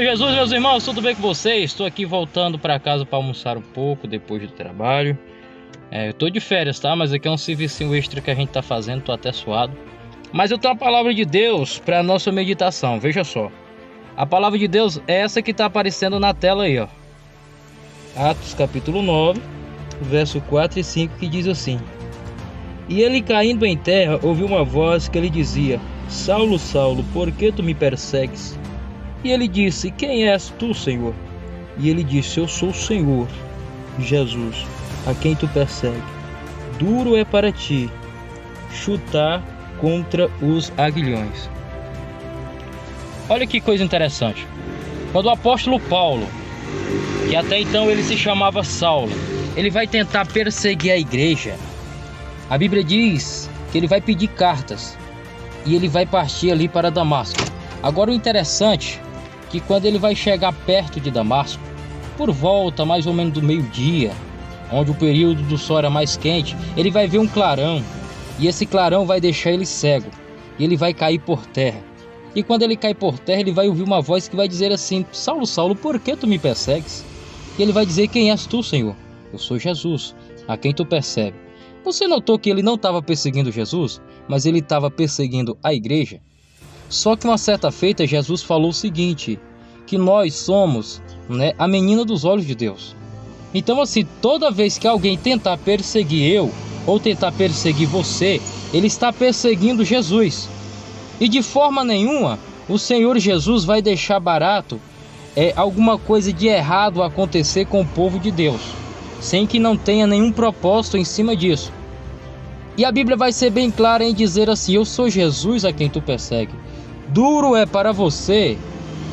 Senhor Jesus, meus irmãos, tudo bem com vocês? Estou aqui voltando para casa para almoçar um pouco depois do trabalho. Eu tô de férias, tá? Mas aqui é um serviço extra que a gente tá fazendo, tô até suado. Mas eu tenho a palavra de Deus para a nossa meditação, veja só. A palavra de Deus é essa que tá aparecendo na tela aí, ó. Atos capítulo 9, verso 4 e 5, que diz assim: E ele, caindo em terra, ouviu uma voz que lhe dizia: Saulo, Saulo, por que tu me persegues? E ele disse: Quem és tu, Senhor? E ele disse: Eu sou o Senhor, Jesus, a quem tu persegue. Duro é para ti chutar contra os aguilhões. Olha que coisa interessante. Quando o apóstolo Paulo, que até então ele se chamava Saulo, ele vai tentar perseguir a igreja, a Bíblia diz que ele vai pedir cartas e ele vai partir ali para Damasco. Agora o interessante é que quando ele vai chegar perto de Damasco, por volta mais ou menos do meio-dia, onde o período do sol era mais quente, ele vai ver um clarão, e esse clarão vai deixar ele cego, e ele vai cair por terra. E quando ele cai por terra, ele vai ouvir uma voz que vai dizer assim: Saulo, Saulo, por que tu me persegues? E ele vai dizer: Quem és tu, Senhor? Eu sou Jesus, a quem tu persegue. Você notou que ele não estava perseguindo Jesus, mas ele estava perseguindo a igreja? Só que uma certa feita Jesus falou o seguinte, que nós somos, a menina dos olhos de Deus. Então assim, toda vez que alguém tentar perseguir eu, ou tentar perseguir você, ele está perseguindo Jesus. E de forma nenhuma, o Senhor Jesus vai deixar barato alguma coisa de errado acontecer com o povo de Deus, sem que não tenha nenhum propósito em cima disso. E a Bíblia vai ser bem clara em dizer assim: Eu sou Jesus a quem tu persegue. Duro é para você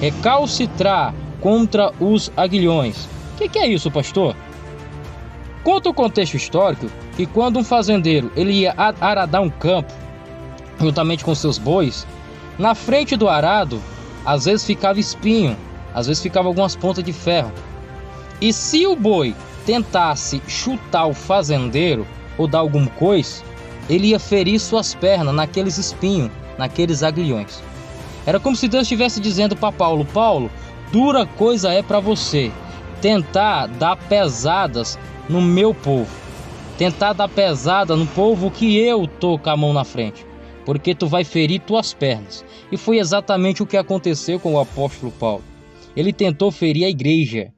recalcitrar contra os aguilhões. O que é isso, pastor? Conta o contexto histórico que quando um fazendeiro ele ia aradar um campo, juntamente com seus bois, na frente do arado, às vezes ficava espinho, às vezes ficava algumas pontas de ferro. E se o boi tentasse chutar o fazendeiro ou dar algum coice, ele ia ferir suas pernas naqueles espinhos, naqueles aguilhões. Era como se Deus estivesse dizendo para Paulo: Paulo, dura coisa é para você tentar dar pesadas no meu povo, tentar dar pesada no povo que eu tô com a mão na frente, porque tu vai ferir tuas pernas. E foi exatamente o que aconteceu com o apóstolo Paulo. Ele tentou ferir a igreja,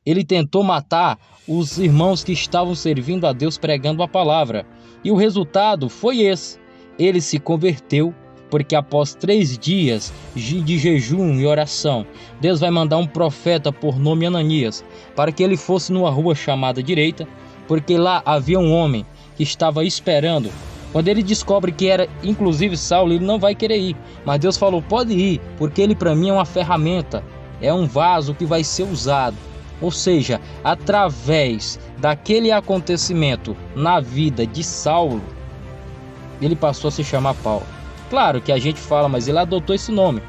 ele tentou matar os irmãos que estavam servindo a Deus pregando a palavra, e o resultado foi esse: ele se converteu, porque após 3 dias de jejum e oração, Deus vai mandar um profeta por nome Ananias, para que ele fosse numa rua chamada Direita, porque lá havia um homem que estava esperando. Quando ele descobre que era inclusive Saulo, ele não vai querer ir, mas Deus falou: pode ir, porque ele para mim é uma ferramenta, é um vaso que vai ser usado. Ou seja, através daquele acontecimento na vida de Saulo, ele passou a se chamar Paulo. Claro que a gente fala, mas ele adotou esse nome,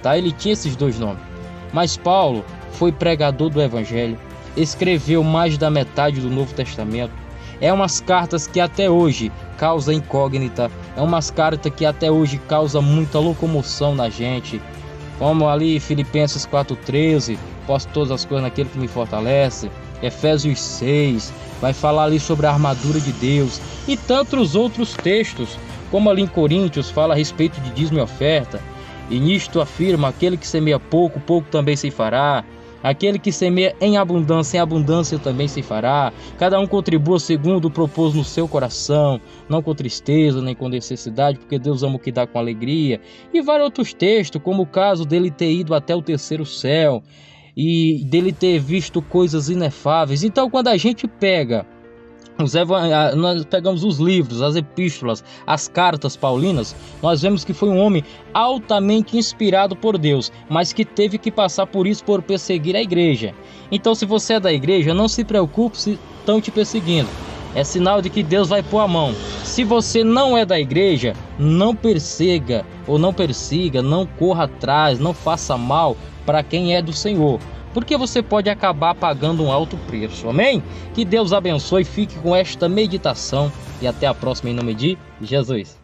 tá? Ele tinha esses 2 nomes. Mas Paulo foi pregador do Evangelho, escreveu mais da metade do Novo Testamento. É umas cartas que até hoje causa incógnita, é umas cartas que até hoje causa muita locomoção na gente. Como ali Filipenses 4,13, posto todas as coisas naquele que me fortalece. Efésios 6, vai falar ali sobre a armadura de Deus. E tantos outros textos, como ali em Coríntios fala a respeito de dízimo e oferta. E nisto afirma: aquele que semeia pouco, pouco também se fará. Aquele que semeia em abundância também se fará. Cada um contribua segundo o propôs no seu coração, não com tristeza nem com necessidade, porque Deus ama o que dá com alegria. E vários outros textos, como o caso dele ter ido até o 3º céu e dele ter visto coisas inefáveis. Então, quando a gente pega nós pegamos os livros, as epístolas, as cartas paulinas, nós vemos que foi um homem altamente inspirado por Deus, mas que teve que passar por isso, por perseguir a igreja. Então, se você é da igreja, não se preocupe se estão te perseguindo. É sinal de que Deus vai pôr a mão. Se você não é da igreja, não persiga ou não persiga, não corra atrás, não faça mal para quem é do Senhor, porque você pode acabar pagando um alto preço. Amém? Que Deus abençoe, fique com esta meditação e até a próxima em nome de Jesus.